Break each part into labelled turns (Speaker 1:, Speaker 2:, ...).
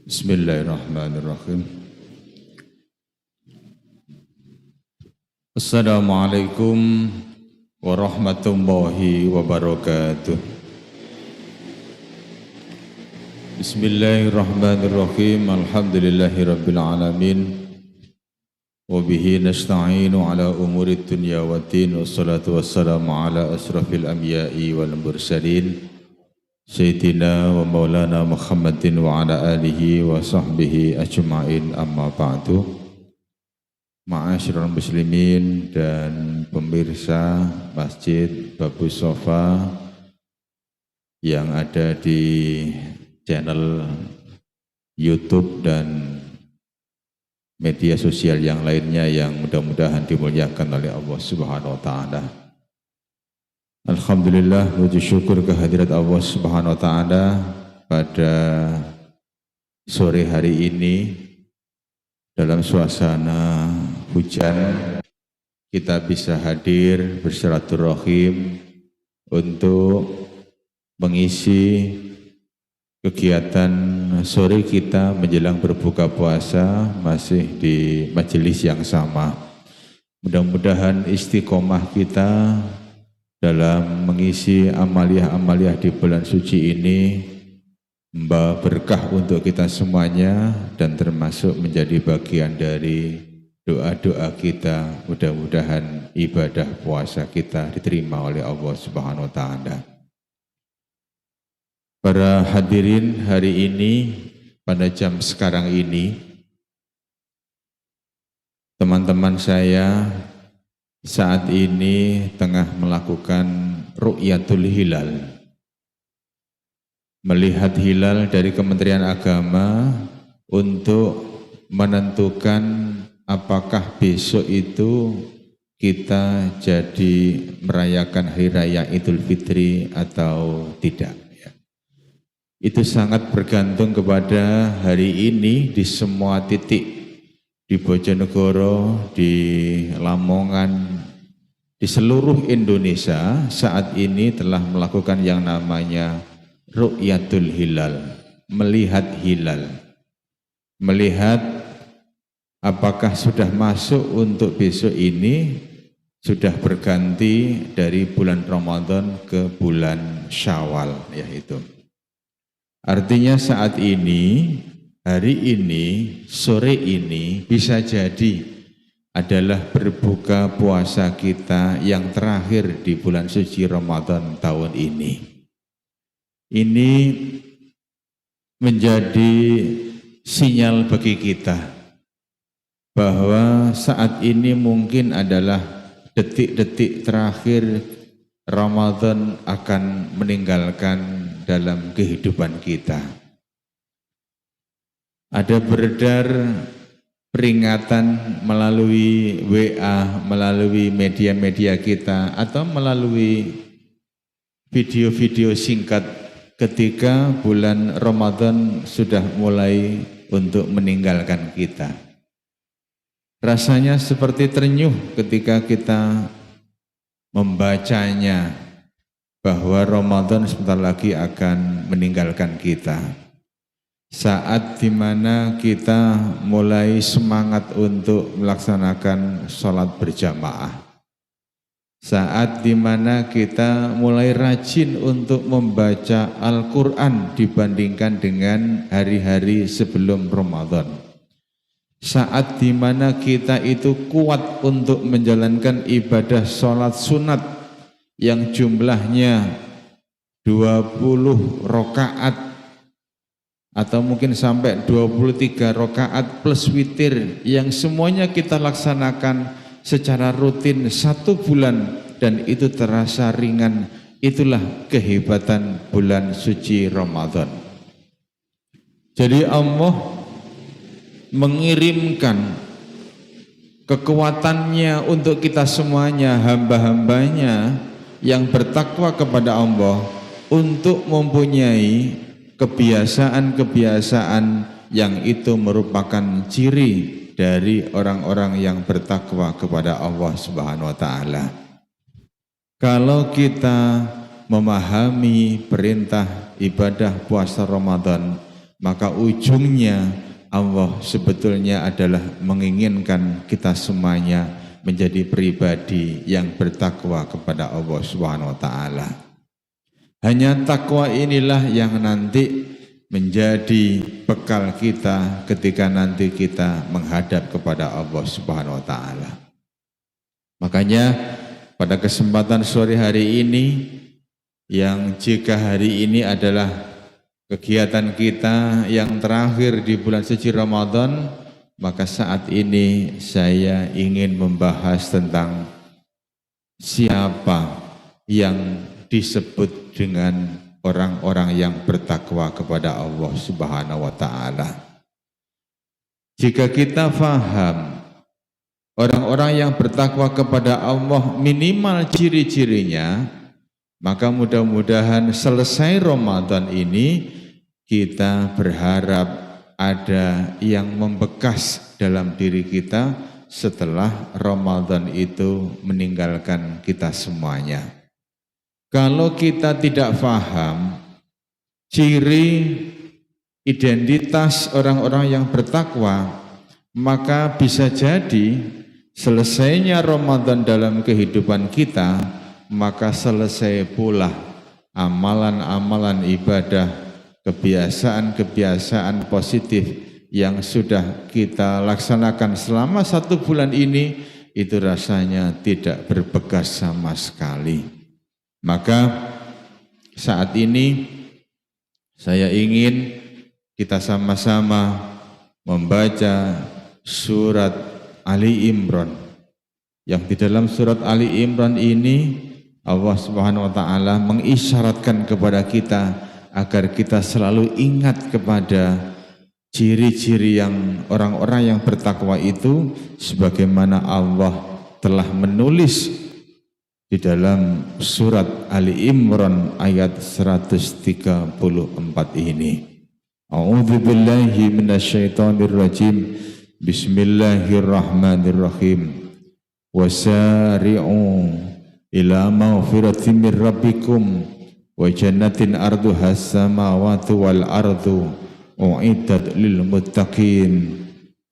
Speaker 1: Bismillahirrahmanirrahim. Assalamualaikum warahmatullahi wabarakatuh. Bismillahirrahmanirrahim. Alhamdulillahirabbil alamin. Wa bihi nasta'inu ala umuri dunya waddin. Wassalatu wassalamu ala asrafil anbiya'i wal mursalin. Sayyidina wa maulana Muhammadin wa ala alihi wa sahbihi ajma'in, amma ba'du. Ma'asyiral muslimin dan pemirsa Masjid Babu Sofa yang ada di channel YouTube dan media sosial yang lainnya yang mudah-mudahan dimuliakan oleh Allah Subhanahu wa taala. Alhamdulillah, puji syukur kehadirat Allah Subhanahu wa taala pada sore hari ini dalam suasana hujan kita bisa hadir bersilaturahim untuk mengisi kegiatan sore kita menjelang berbuka puasa masih di majelis yang sama. Mudah-mudahan istiqomah kita dalam mengisi amaliah-amaliah di bulan suci ini membawa berkah untuk kita semuanya dan termasuk menjadi bagian dari doa-doa kita. Mudah-mudahan ibadah puasa kita diterima oleh Allah Subhanahu wa taala. Para hadirin, hari ini pada jam sekarang ini teman-teman saya saat ini tengah melakukan ru'yatul hilal, melihat hilal dari Kementerian Agama untuk menentukan apakah besok itu kita jadi merayakan Hari Raya Idul Fitri atau tidak. Itu sangat bergantung kepada hari ini di semua titik, di Bojonegoro, di Lamongan, di seluruh Indonesia saat ini telah melakukan yang namanya ru'yatul hilal, melihat hilal, melihat apakah sudah masuk untuk besok ini, sudah berganti dari bulan Ramadan ke bulan Syawal, yaitu. Artinya saat ini, hari ini, sore ini bisa jadi adalah berbuka puasa kita yang terakhir di bulan suci Ramadan tahun ini. Ini menjadi sinyal bagi kita bahwa saat ini mungkin adalah detik-detik terakhir Ramadan akan meninggalkan dalam kehidupan kita. Ada beredar peringatan melalui WA, melalui media-media kita, atau melalui video-video singkat ketika bulan Ramadan sudah mulai untuk meninggalkan kita. Rasanya seperti terenyuh ketika kita membacanya bahwa Ramadan sebentar lagi akan meninggalkan kita. Saat dimana kita mulai semangat untuk melaksanakan sholat berjamaah. Saat dimana kita mulai rajin untuk membaca Al-Quran dibandingkan dengan hari-hari sebelum Ramadan. Saat dimana kita itu kuat untuk menjalankan ibadah sholat sunat yang jumlahnya 20 rakaat atau mungkin sampai 23 rakaat plus witir yang semuanya kita laksanakan secara rutin 1 bulan dan itu terasa ringan. Itulah kehebatan bulan suci Ramadan. Jadi Allah mengirimkan kekuatannya untuk kita semuanya, hamba-hambanya yang bertakwa kepada Allah untuk mempunyai kebiasaan-kebiasaan yang itu merupakan ciri dari orang-orang yang bertakwa kepada Allah Subhanahu wa taala. Kalau kita memahami perintah ibadah puasa Ramadan, maka ujungnya Allah sebetulnya adalah menginginkan kita semuanya menjadi pribadi yang bertakwa kepada Allah Subhanahu wa taala. Hanya takwa inilah yang nanti menjadi bekal kita ketika nanti kita menghadap kepada Allah Subhanahu wa taala. Makanya pada kesempatan sore hari ini, yang jika hari ini adalah kegiatan kita yang terakhir di bulan suci Ramadan, maka saat ini saya ingin membahas tentang siapa yang disebut dengan orang-orang yang bertakwa kepada Allah Subhanahu wa taala. Jika kita faham orang-orang yang bertakwa kepada Allah minimal ciri-cirinya, maka mudah-mudahan selesai Ramadan ini kita berharap ada yang membekas dalam diri kita setelah Ramadan itu meninggalkan kita semuanya. Kalau kita tidak paham ciri identitas orang-orang yang bertakwa, maka bisa jadi selesainya Ramadan dalam kehidupan kita, maka selesai pula amalan-amalan ibadah, kebiasaan-kebiasaan positif yang sudah kita laksanakan selama 1 bulan ini, itu rasanya tidak berbekas sama sekali. Maka saat ini saya ingin kita sama-sama membaca surat Ali Imran, yang di dalam surat Ali Imran ini Allah Subhanahu wa taala mengisyaratkan kepada kita agar kita selalu ingat kepada ciri-ciri yang orang-orang yang bertakwa itu, sebagaimana Allah telah menulis di dalam surat Ali Imran ayat 134 ini. A'udzu billahi minasyaitonir rajim. Bismillahirrahmanirrahim. Wasari'u ila maghfiratin min rabbikum wa jannatin arduhas samawati wal ardu u'iddat lil muttaqin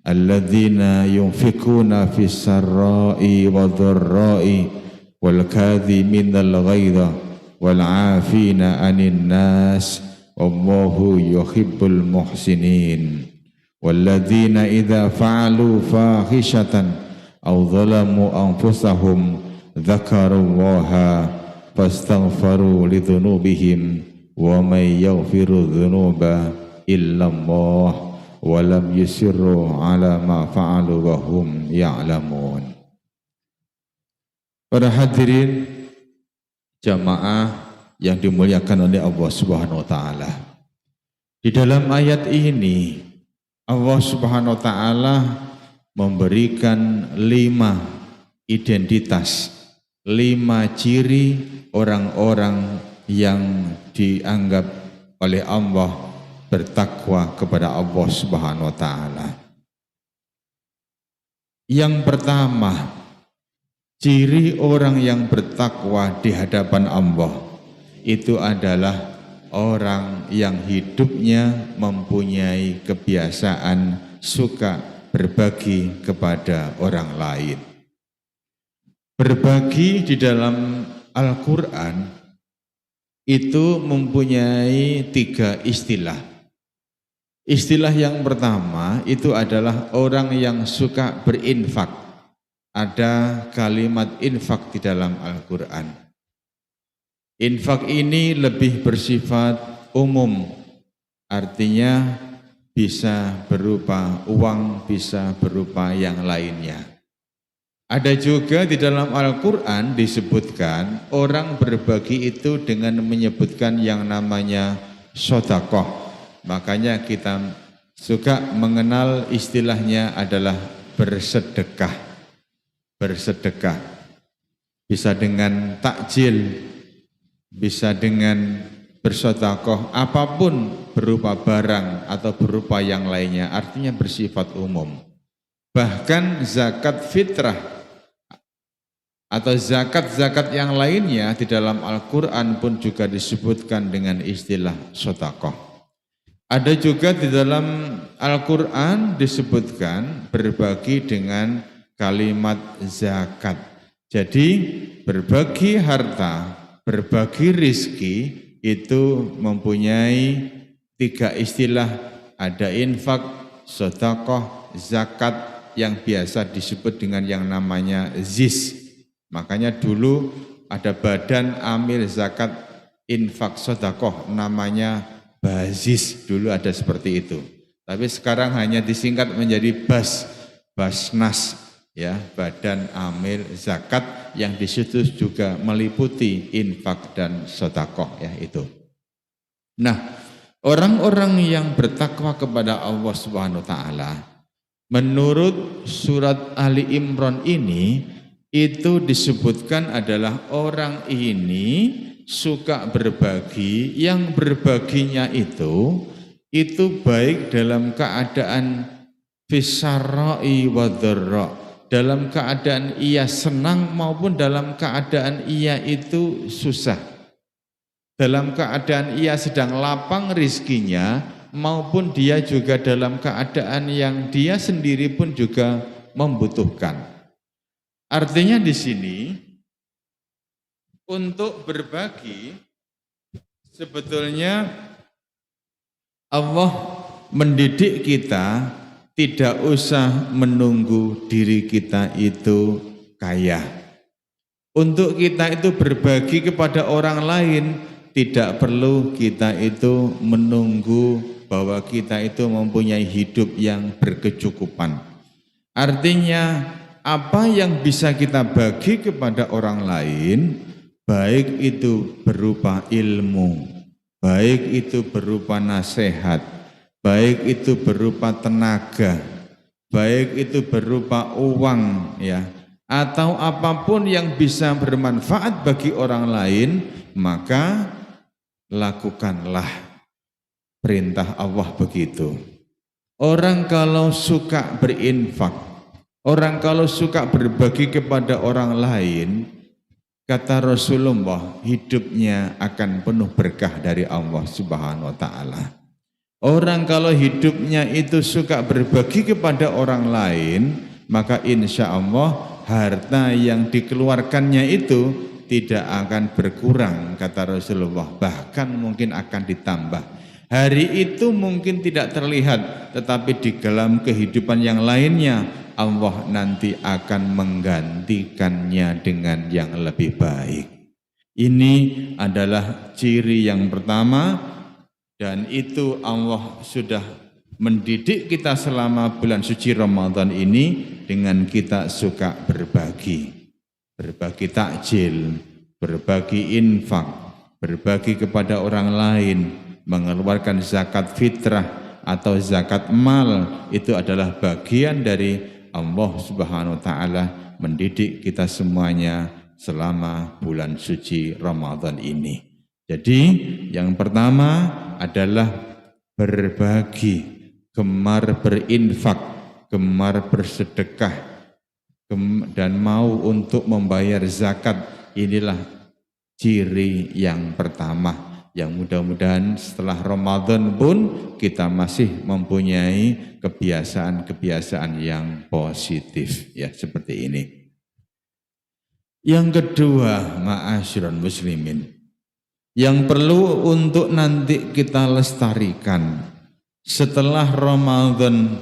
Speaker 1: alladzina yunfikuna fis sarra'i wadh-dharra'i wal kadhiminal ghaidha wal 'afina 'anil nas wallahu yuhibbul muhsinin walladzina idza fa'alu fahishatan aw zalamu anfusahum dzakarullaha fastaghfaru lidzunubihim wa may yaghfiru dzunuba illallah wa lam yusirru ala ma fa'alu wa hum ya'lamun. Para hadirin jamaah yang dimuliakan oleh Allah Subhanahu wa taala. Di dalam ayat ini Allah Subhanahu wa taala memberikan 5 identitas, 5 ciri orang-orang yang dianggap oleh Allah bertakwa kepada Allah Subhanahu wa taala. Yang pertama, ciri orang yang bertakwa di hadapan Allah itu adalah orang yang hidupnya mempunyai kebiasaan suka berbagi kepada orang lain. Berbagi di dalam Al-Quran itu mempunyai 3 istilah. Istilah yang pertama itu adalah orang yang suka berinfak. Ada kalimat infak di dalam Al-Quran. Infak ini lebih bersifat umum, artinya bisa berupa uang, bisa berupa yang lainnya. Ada juga di dalam Al-Quran disebutkan orang berbagi itu dengan menyebutkan yang namanya sedekah. Makanya kita suka mengenal istilahnya adalah bersedekah. Bersedekah bisa dengan takjil, bisa dengan bersedekah, apapun berupa barang atau berupa yang lainnya, artinya bersifat umum. Bahkan zakat fitrah atau zakat-zakat yang lainnya di dalam Al-Quran pun juga disebutkan dengan istilah sedekah. Ada juga di dalam Al-Quran disebutkan berbagi dengan kalimat zakat. Jadi berbagi harta, berbagi rizki itu mempunyai 3 istilah. Ada infak, sedekah, zakat yang biasa disebut dengan yang namanya ZIS. Makanya dulu ada badan amil zakat infak sedekah namanya Bazis, dulu ada seperti itu. Tapi sekarang hanya disingkat menjadi Basnas, ya, badan amil zakat yang di situ juga meliputi infak dan sedekah, ya itu. Nah, orang-orang yang bertakwa kepada Allah Subhanahu wa taala menurut surat Ali Imran ini itu disebutkan adalah orang ini suka berbagi, yang berbaginya itu baik dalam keadaan fisarra'i wa dharra, dalam keadaan ia senang maupun dalam keadaan ia itu susah, dalam keadaan ia sedang lapang rizkinya maupun dia juga dalam keadaan yang dia sendiri pun juga membutuhkan. Artinya di sini untuk berbagi sebetulnya Allah mendidik kita tidak usah menunggu diri kita itu kaya. Untuk kita itu berbagi kepada orang lain tidak perlu kita itu menunggu bahwa kita itu mempunyai hidup yang berkecukupan. Artinya apa yang bisa kita bagi kepada orang lain, baik itu berupa ilmu, baik itu berupa nasihat, baik itu berupa tenaga, baik itu berupa uang, ya, atau apapun yang bisa bermanfaat bagi orang lain, maka lakukanlah. Perintah Allah begitu. Orang kalau suka berinfak, orang kalau suka berbagi kepada orang lain, kata Rasulullah, hidupnya akan penuh berkah dari Allah Subhanahu wa taala. Orang kalau hidupnya itu suka berbagi kepada orang lain, maka insya Allah harta yang dikeluarkannya itu tidak akan berkurang, kata Rasulullah, bahkan mungkin akan ditambah. Hari itu mungkin tidak terlihat, tetapi di dalam kehidupan yang lainnya Allah nanti akan menggantikannya dengan yang lebih baik. Ini adalah ciri yang pertama, dan itu Allah sudah mendidik kita selama bulan suci Ramadan ini dengan kita suka berbagi. Berbagi takjil, berbagi infak, berbagi kepada orang lain, mengeluarkan zakat fitrah atau zakat mal, itu adalah bagian dari Allah Subhanahu wa taala mendidik kita semuanya selama bulan suci Ramadan ini. Jadi yang pertama adalah berbagi, gemar berinfak, gemar bersedekah, dan mau untuk membayar zakat. Inilah ciri yang pertama. Yang mudah-mudahan setelah Ramadan pun kita masih mempunyai kebiasaan-kebiasaan yang positif, ya, seperti ini. Yang kedua, ma'asyiral muslimin, yang perlu untuk nanti kita lestarikan setelah Ramadan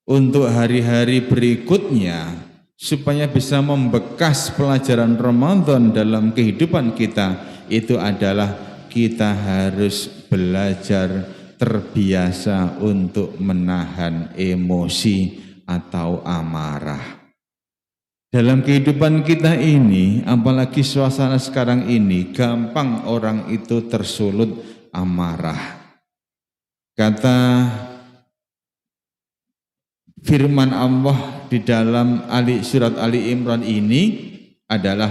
Speaker 1: untuk hari-hari berikutnya, supaya bisa membekas pelajaran Ramadan dalam kehidupan kita, itu adalah kita harus belajar terbiasa untuk menahan emosi atau amarah. Dalam kehidupan kita ini, apalagi suasana sekarang ini, gampang orang itu tersulut amarah. Kata firman Allah di dalam surat Ali Imran ini adalah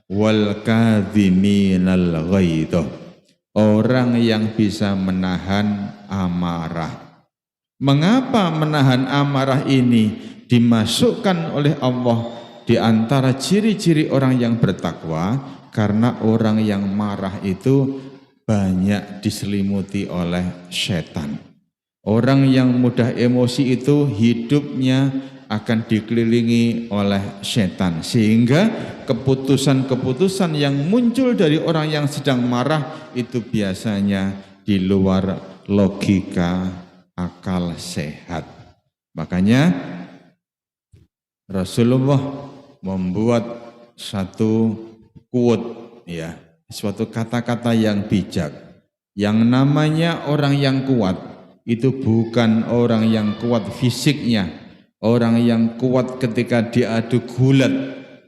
Speaker 1: wal kadhiminal ghaidh. Orang yang bisa menahan amarah. Mengapa menahan amarah ini dimasukkan oleh Allah di antara ciri-ciri orang yang bertakwa? Karena orang yang marah itu banyak diselimuti oleh setan. Orang yang mudah emosi itu hidupnya akan dikelilingi oleh setan, sehingga keputusan-keputusan yang muncul dari orang yang sedang marah itu biasanya di luar logika akal sehat. Makanya Rasulullah membuat satu quote, ya, suatu kata-kata yang bijak. Yang namanya orang yang kuat itu bukan orang yang kuat fisiknya, orang yang kuat ketika diadu gulat,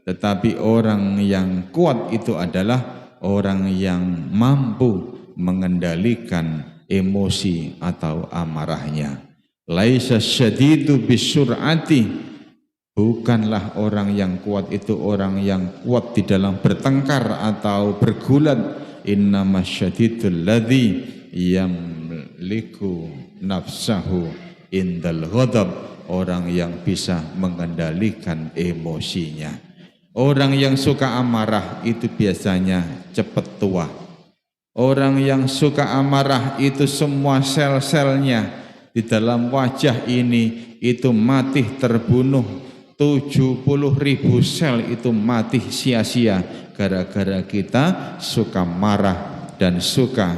Speaker 1: tetapi orang yang kuat itu adalah orang yang mampu mengendalikan emosi atau amarahnya. Laisa syadidu bisur'ati, bukanlah orang yang kuat itu orang yang kuat di dalam bertengkar atau bergulat. Innama syadidul ladzi yamliku nafsahu indal ghadab, orang yang bisa mengendalikan emosinya. Orang yang suka amarah itu biasanya cepat tua. Orang yang suka amarah itu semua sel-selnya di dalam wajah ini itu mati terbunuh. 70.000 sel itu mati sia-sia gara-gara kita suka marah dan suka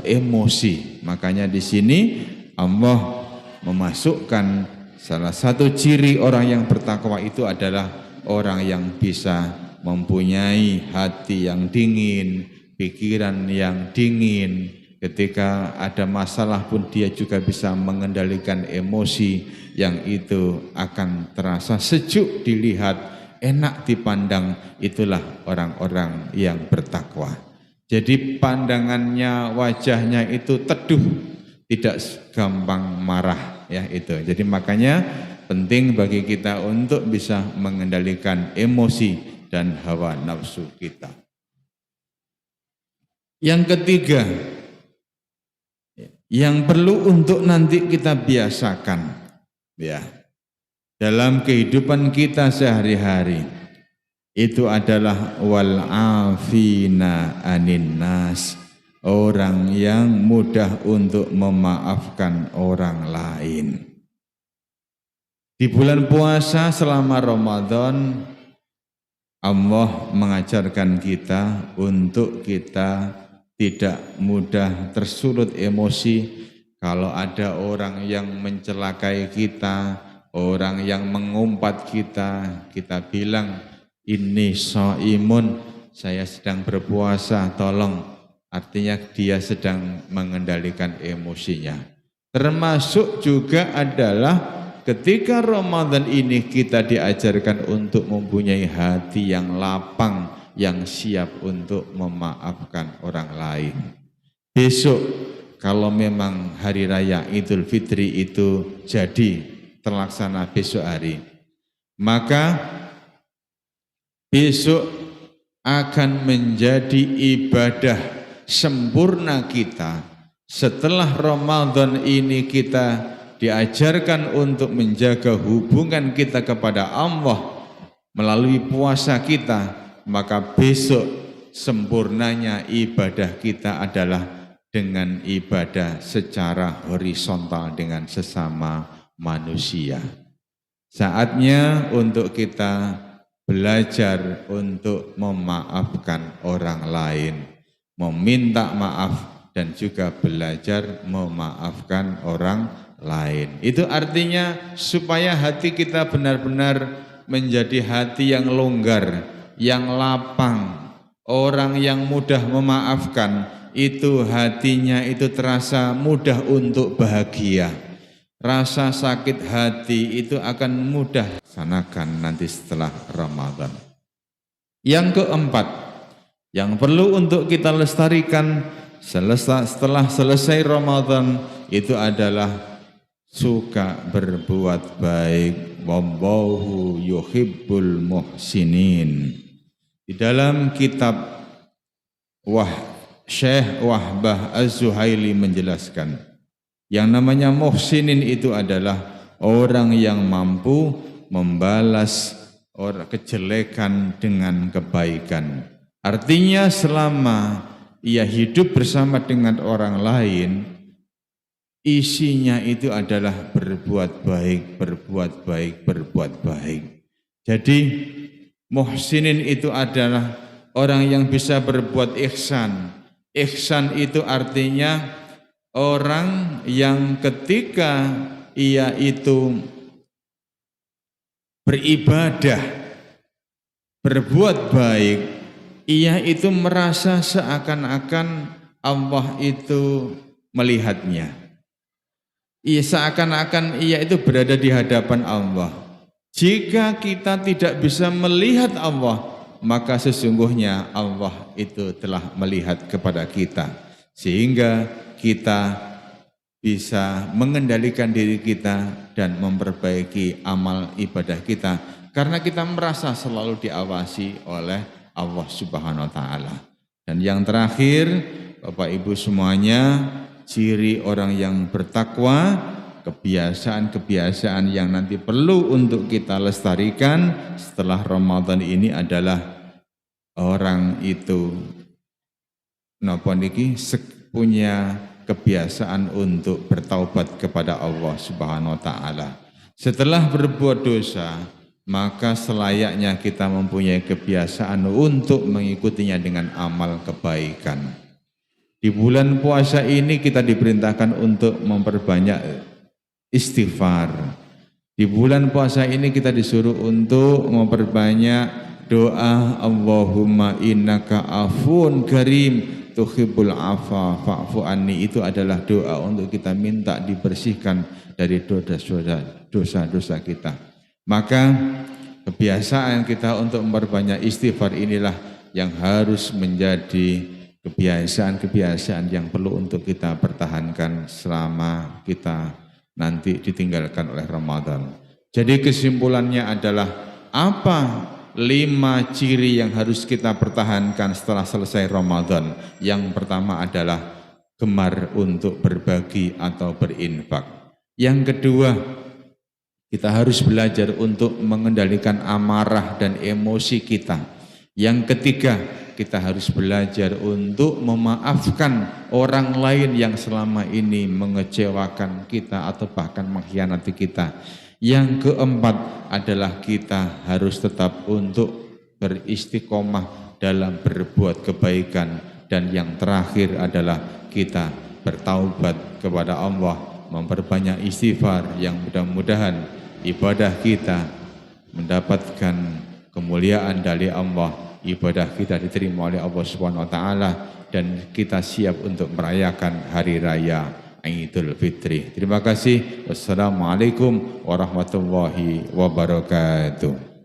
Speaker 1: emosi. Makanya di sini Allah memasukkan salah satu ciri orang yang bertakwa itu adalah orang yang bisa mempunyai hati yang dingin, pikiran yang dingin. Ketika ada masalah pun dia juga bisa mengendalikan emosi, yang itu akan terasa sejuk dilihat, enak dipandang. Itulah orang-orang yang bertakwa. Jadi pandangannya, wajahnya itu teduh, tidak gampang marah, ya itu. Jadi makanya penting bagi kita untuk bisa mengendalikan emosi dan hawa nafsu kita. Yang ketiga, yang perlu untuk nanti kita biasakan, ya, dalam kehidupan kita sehari-hari, itu adalah wal afina anin nas, orang yang mudah untuk memaafkan orang lain. Di bulan puasa selama Ramadan, Allah mengajarkan kita untuk kita tidak mudah tersulut emosi. Kalau ada orang yang mencelakai kita, orang yang mengumpat kita, kita bilang, ini shaimun, saya sedang berpuasa, tolong. Artinya dia sedang mengendalikan emosinya. Termasuk juga adalah ketika Ramadan ini kita diajarkan untuk mempunyai hati yang lapang, yang siap untuk memaafkan orang lain. Besok kalau memang hari raya Idul Fitri itu jadi terlaksana besok hari, maka besok akan menjadi ibadah sempurna kita. Setelah Ramadan ini kita diajarkan untuk menjaga hubungan kita kepada Allah melalui puasa kita, maka besok sempurnanya ibadah kita adalah dengan ibadah secara horizontal dengan sesama manusia. Saatnya untuk kita belajar untuk memaafkan orang lain, meminta maaf dan juga belajar memaafkan orang lain. Itu artinya supaya hati kita benar-benar menjadi hati yang longgar, yang lapang. Orang yang mudah memaafkan itu hatinya itu terasa mudah untuk bahagia. Rasa sakit hati itu akan mudah sanakan nanti setelah Ramadan. Yang keempat, yang perlu untuk kita lestarikan setelah selesai Ramadan itu adalah suka berbuat baik. Wallahu yuhibbul muhsinin. Di dalam kitab Syekh Wahbah Az-Zuhaili menjelaskan, yang namanya muhsinin itu adalah orang yang mampu membalas kejelekan dengan kebaikan. Artinya selama ia hidup bersama dengan orang lain, isinya itu adalah berbuat baik, berbuat baik, berbuat baik. Jadi muhsinin itu adalah orang yang bisa berbuat ihsan. Ihsan itu artinya orang yang ketika ia itu beribadah, berbuat baik, ia itu merasa seakan-akan Allah itu melihatnya. Ia seakan-akan ia itu berada di hadapan Allah. Jika kita tidak bisa melihat Allah, maka sesungguhnya Allah itu telah melihat kepada kita, sehingga kita bisa mengendalikan diri kita dan memperbaiki amal ibadah kita, karena kita merasa selalu diawasi oleh Allah Subhanahu wa taala. Dan yang terakhir, Bapak Ibu semuanya, ciri orang yang bertakwa, kebiasaan-kebiasaan yang nanti perlu untuk kita lestarikan setelah Ramadan ini adalah orang itu punya kebiasaan untuk bertaubat kepada Allah Subhanahu wa taala. Setelah berbuat dosa, maka selayaknya kita mempunyai kebiasaan untuk mengikutinya dengan amal kebaikan. Di bulan puasa ini kita diperintahkan untuk memperbanyak istighfar. Di bulan puasa ini kita disuruh untuk memperbanyak doa Allahumma innaka afun karim tuhibbul afa fa'fu anni. Itu adalah doa untuk kita minta dibersihkan dari dosa-dosa kita. Maka kebiasaan kita untuk memperbanyak istighfar inilah yang harus menjadi kebiasaan-kebiasaan yang perlu untuk kita pertahankan selama kita nanti ditinggalkan oleh Ramadan. Jadi kesimpulannya adalah apa 5 ciri yang harus kita pertahankan setelah selesai Ramadan. Yang pertama adalah gemar untuk berbagi atau berinfak. Yang kedua, kita harus belajar untuk mengendalikan amarah dan emosi kita. Yang ketiga, kita harus belajar untuk memaafkan orang lain yang selama ini mengecewakan kita atau bahkan mengkhianati kita. Yang keempat adalah kita harus tetap untuk beristiqomah dalam berbuat kebaikan. Dan yang terakhir adalah kita bertaubat kepada Allah, memperbanyak istighfar, yang mudah-mudahan ibadah kita mendapatkan kemuliaan dari Allah, ibadah kita diterima oleh Allah Subhanahu wa taala, dan kita siap untuk merayakan hari raya Idul Fitri. Terima kasih. Wassalamualaikum warahmatullahi wabarakatuh.